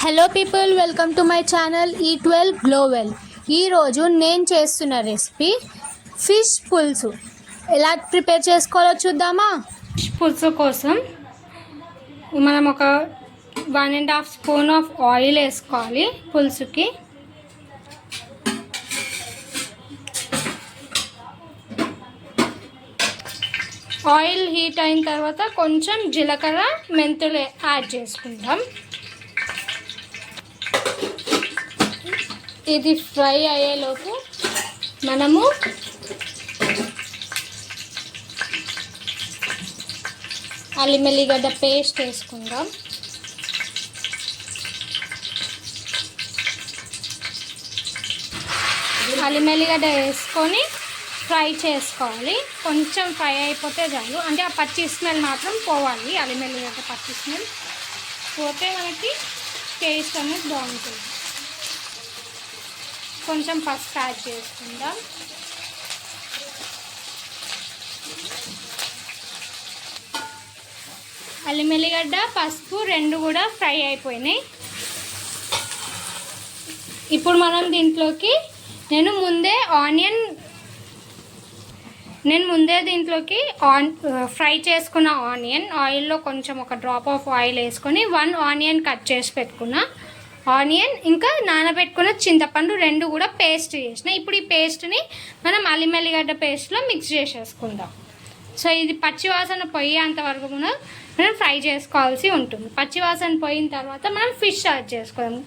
Hello people, welcome to my channel ఈట్12 గ్లోవెల్. ఈరోజు నేను చేస్తున్న రెసిపీ ఫిష్ పులుసు. ఎలా ప్రిపేర్ చేసుకోవాలో చూద్దామా? ఫిష్ పులుసు కోసం మనం ఒక 1.5 స్పూన్ ఆఫ్ ఆయిల్ వేసుకోవాలి. పులుసుకి ఆయిల్ హీట్ అయిన తర్వాత కొంచెం జీలకర్ర మెంతులు యాడ్ చేసుకుందాం. ఇది ఫ్రై అయ్యేలోపు మనము అల్లం వెల్లిగడ్డ పేస్ట్ వేసుకుందాం. అల్లం వెల్లిగడ్డ వేసుకొని ఫ్రై చేసుకోవాలి. కొంచెం ఫ్రై అయిపోతే చాలు, అంటే ఆ పచ్చి స్మెల్ మాత్రం పోవాలి. అల్లం వెల్లిగడ్డ పచ్చి స్మెల్ పోతే మనకి టేస్ట్ అనేది బాగుంటుంది. కొంచెం పసుపు యాడ్ చేసుకుందాం. అల్లం వెల్లిగడ్డ పసుపు రెండు కూడా ఫ్రై అయిపోయినాయి. ఇప్పుడు మనం దీంట్లోకి నేను ముందే దీంట్లోకి ఫ్రై చేసుకున్న ఆనియన్, ఆయిల్లో కొంచెం ఒక డ్రాప్ ఆఫ్ ఆయిల్ వేసుకొని 1 ఆనియన్ కట్ చేసి పెట్టుకున్న ఆనియన్, ఇంకా నానబెట్టుకున్న చింతపండు రెండు కూడా పేస్ట్ చేసిన. ఇప్పుడు ఈ పేస్ట్ని మనం అల్లం వెల్లిగడ్డ పేస్ట్లో మిక్స్ చేసేసుకుందాం. సో ఇది పచ్చివాసన పోయేంత వరకు కూడా మనం ఫ్రై చేసుకోవాల్సి ఉంటుంది. పచ్చివాసన పోయిన తర్వాత మనం ఫిష్ యాడ్ చేసుకుందాం.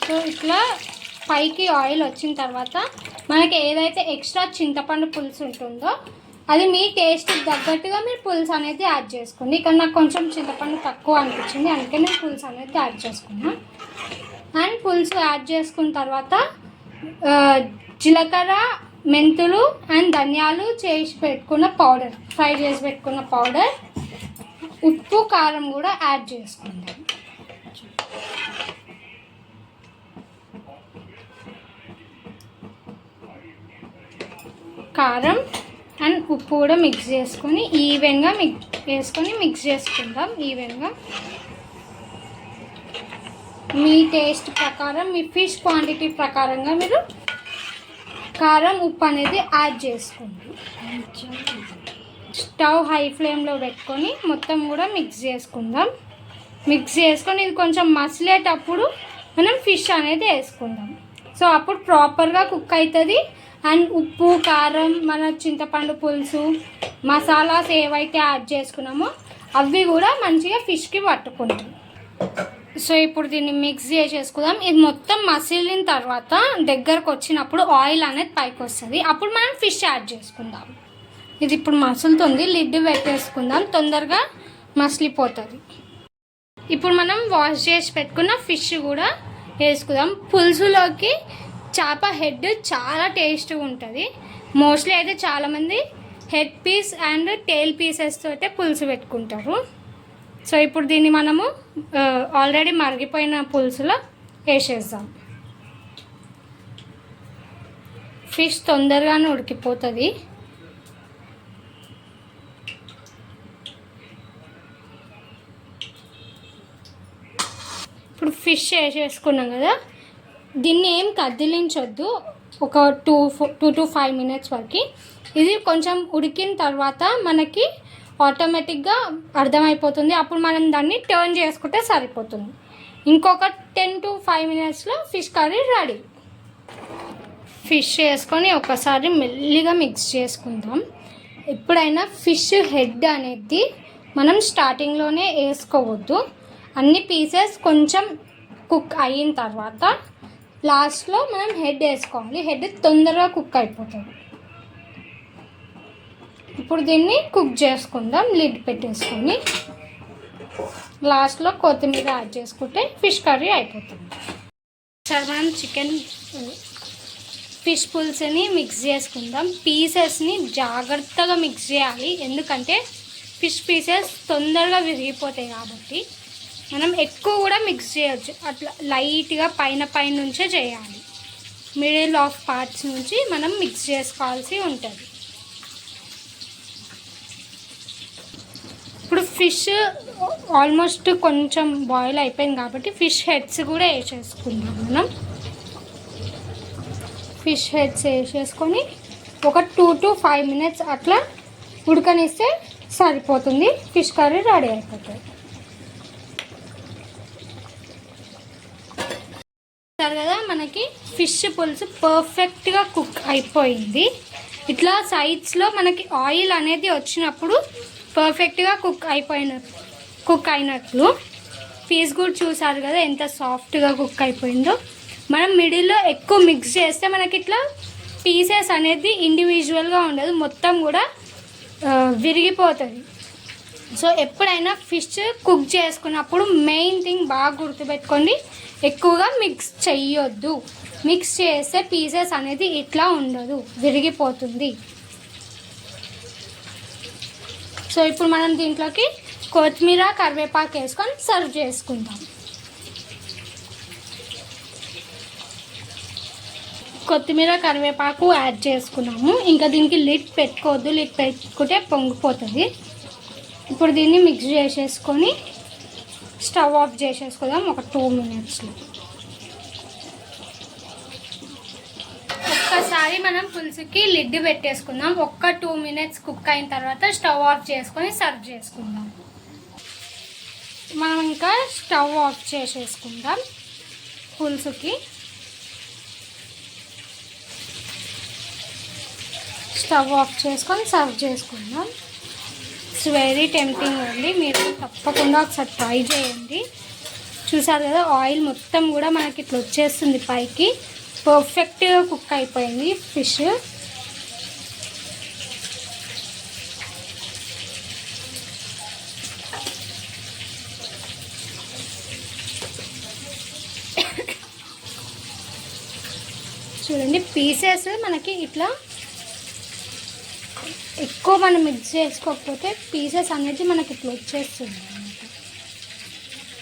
సో ఇట్లా పైకి ఆయిల్ వచ్చిన తర్వాత మనకి ఏదైతే ఎక్స్ట్రా చింతపండు పులుసు ఉంటుందో అది మీ టేస్ట్కి తగ్గట్టుగా మీరు పులుసు అనేది యాడ్ చేసుకోండి. ఇక్కడ నాకు కొంచెం చింతపండు తక్కువ అనిపించింది, అందుకే నేను పులుసు అనేది యాడ్ చేసుకున్నాను. అండ్ పులుసు యాడ్ చేసుకున్న తర్వాత జీలకర్ర, మెంతులు అండ్ ధనియాలు చేసి పెట్టుకున్న పౌడర్, ఫ్రై చేసి పెట్టుకున్న పౌడర్, ఉప్పు, కారం కూడా యాడ్ చేసుకుందాం. కారం అండ్ ఉప్పు కూడా మిక్స్ చేసుకొని ఈవెన్గా మిక్స్ చేసుకుందాం. ఈవెన్గా మీ టేస్ట్ ప్రకారం, మీ ఫిష్ క్వాంటిటీ ప్రకారంగా మీరు కారం, ఉప్పు అనేది యాడ్ చేసుకోండి. స్టవ్ హై ఫ్లేమ్లో పెట్టుకొని మొత్తం కూడా మిక్స్ చేసుకుందాం. మిక్స్ చేసుకొని ఇది కొంచెం మసిలేటప్పుడు మనం ఫిష్ అనేది వేసుకుందాం. సో అప్పుడు ప్రాపర్గా కుక్ అవుతుంది. అండ్ ఉప్పు, కారం, మన చింతపండు పులుసు, మసాలాస్ ఏవైతే యాడ్ చేసుకున్నామో అవి కూడా మంచిగా ఫిష్కి పట్టుకుంటాం. సో ఇప్పుడు దీన్ని మిక్స్ చేసేసుకుందాం. ఇది మొత్తం మసిలిన తర్వాత దగ్గరకు వచ్చినప్పుడు ఆయిల్ అనేది పైకి వస్తుంది. అప్పుడు మనం ఫిష్ యాడ్ చేసుకుందాం. ఇది ఇప్పుడు మసులుతుంది, లిడ్ పెట్టేసుకుందాం, తొందరగా మసిలిపోతుంది. ఇప్పుడు మనం వాష్ చేసి పెట్టుకున్న ఫిష్ కూడా వేసుకుందాం. పులుసులోకి చేప హెడ్ చాలా టేస్ట్గా ఉంటుంది. మోస్ట్లీ అయితే చాలామంది head piece and tail pieces తోటే పులుసు పెట్టుకుంటారు. సో ఇప్పుడు దీన్ని మనము ఆల్రెడీ మరిగిపోయిన పులుసులో వేసేద్దాం. ఫిష్ తొందరగానే ఉడికిపోతుంది. ఇప్పుడు ఫిష్ వేసేసుకున్నాం కదా, దీన్ని ఏం కదిలించొద్దు. ఒక 2 to 5 minutes వరకు ఇది కొంచెం ఉడికిన తర్వాత మనకి ఆటోమేటిక్గా అర్థమైపోతుంది. అప్పుడు మనం దాన్ని టర్న్ చేసుకుంటే సరిపోతుంది. ఇంకొక 10 to 5 minutesలో ఫిష్ కర్రీ రెడీ. ఫిష్ వేసుకొని ఒకసారి మెల్లిగా మిక్స్ చేసుకుందాం. ఎప్పుడైనా ఫిష్ హెడ్ అనేది మనం స్టార్టింగ్లోనే వేసుకోవద్దు. అన్ని పీసెస్ కొంచెం కుక్ అయిన తర్వాత లాస్ట్లో మనం హెడ్ వేసుకోవాలి. హెడ్ తొందరగా కుక్ అయిపోతుంది. ఇప్పుడు దీన్ని కుక్ చేసుకుందాం. లిడ్ పెట్టేసుకొని లాస్ట్లో కొత్తిమీర యాడ్ చేసుకుంటే ఫిష్ కర్రీ అయిపోతుంది. సరే మనం ఫిష్ పులుసుని మిక్స్ చేసుకుందాం. పీసెస్ని జాగ్రత్తగా మిక్స్ చేయాలి, ఎందుకంటే ఫిష్ పీసెస్ తొందరగా విరిగిపోతాయి కాబట్టి. మనం ఎక్కువ కూడా మిక్స్ చేయొచ్చు, అట్లా లైట్గా పైన నుంచే చేయాలి. మిడిల్ ఆఫ్ పార్ట్స్ నుంచి మనం మిక్స్ చేసుకోవాల్సి ఉంటుంది. ఇప్పుడు ఫిష్ ఆల్మోస్ట్ కొంచెం బాయిల్ అయిపోయింది కాబట్టి ఫిష్ హెడ్స్ కూడా వేసేసుకుందాం మనం. ఫిష్ హెడ్స్ వేసేసుకొని ఒక 2 to 5 minutes అట్లా ఉడకనిస్తే సరిపోతుంది. ఫిష్ కర్రీ రెడీ అయిపోతుంది. కదా మనకి ఫిష్ పులుసు పర్ఫెక్ట్గా కుక్ అయిపోయింది. ఇట్లా సైడ్స్లో మనకి ఆయిల్ అనేది వచ్చినప్పుడు పర్ఫెక్ట్గా కుక్ అయినట్లు. పీస్ కూడా చూసారు కదా ఎంత సాఫ్ట్గా కుక్ అయిపోయిందో. మనం మిడిల్లో ఎక్కువ మిక్స్ చేస్తే మనకి ఇట్లా పీసెస్ అనేది ఇండివిజువల్గా ఉండదు, మొత్తం కూడా విరిగిపోతుంది. సో ఎప్పుడైనా ఫిష్ కుక్ చేసుకున్నప్పుడు మెయిన్ థింగ్ బాగా గుర్తుపెట్టుకోండి, ఎక్కువగా మిక్స్ చెయ్యొద్దు. మిక్స్ చేస్తే పీసెస్ అనేది ఇట్లా ఉండదు, విరిగిపోతుంది. సో ఇప్పుడు మనం దీంట్లోకి కొత్తిమీర కరివేపాకు వేసుకొని సర్వ్ చేసుకుందాం. కొత్తిమీర కరివేపాకు యాడ్ చేసుకున్నాము. ఇంకా దీనికి లిడ్ పెట్టుకోవద్దు, లిడ్ పెట్టుకుంటే పొంగిపోతుంది. ఇప్పుడు దీన్ని మిక్స్ చేసేసుకొని స్టవ్ ఆఫ్ చేసేసుకుందాం ఒక 2 minutesలో. ఒక్కసారి మనం పులుసుకి లిడ్ పెట్టేసుకుందాం. ఒక్క 2 minutes కుక్ అయిన తర్వాత స్టవ్ ఆఫ్ చేసుకొని సర్వ్ చేసుకుందాం. మనం ఇంకా స్టవ్ ఆఫ్ చేసేసుకుందాం. పులుసుకి స్టవ్ ఆఫ్ చేసుకొని సర్వ్ చేసుకుందాం. ఇట్స్ వెరీ టెంప్టింగ్ అండి, మీరు తప్పకుండా ఒకసారి ట్రై చేయండి. చూసారు కదా ఆయిల్ మొత్తం కూడా మనకి ఇట్లా వచ్చేస్తుంది పైకి. పర్ఫెక్ట్గా కుక్ అయిపోయింది ఫిష్. చూడండి పీసెస్ మనకి ఇట్లా ఎక్కువ మనం మిక్స్ చేసుకోకపోతే పీసెస్ అనేది మనకి ఇట్లా వచ్చేస్తుంది అన్నమాట.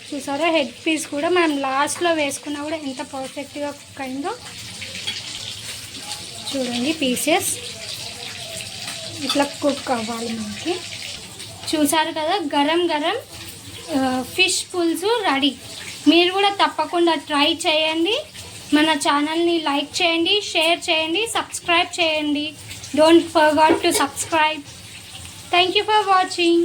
చూసారా హెడ్ పీస్ కూడా మనం లాస్ట్లో వేసుకున్నా కూడా ఎంత పర్ఫెక్ట్గా కుక్ అయిందో. చూడండి పీసెస్ ఇట్లా కుక్ అవ్వాలి మనకి. చూసారు కదా గరం గరం ఫిష్ పులుసు రెడీ. మీరు కూడా తప్పకుండా ట్రై చేయండి. మన ఛానల్ని లైక్ చేయండి, షేర్ చేయండి, సబ్స్క్రైబ్ చేయండి. Don't forget to subscribe. Thank you for watching.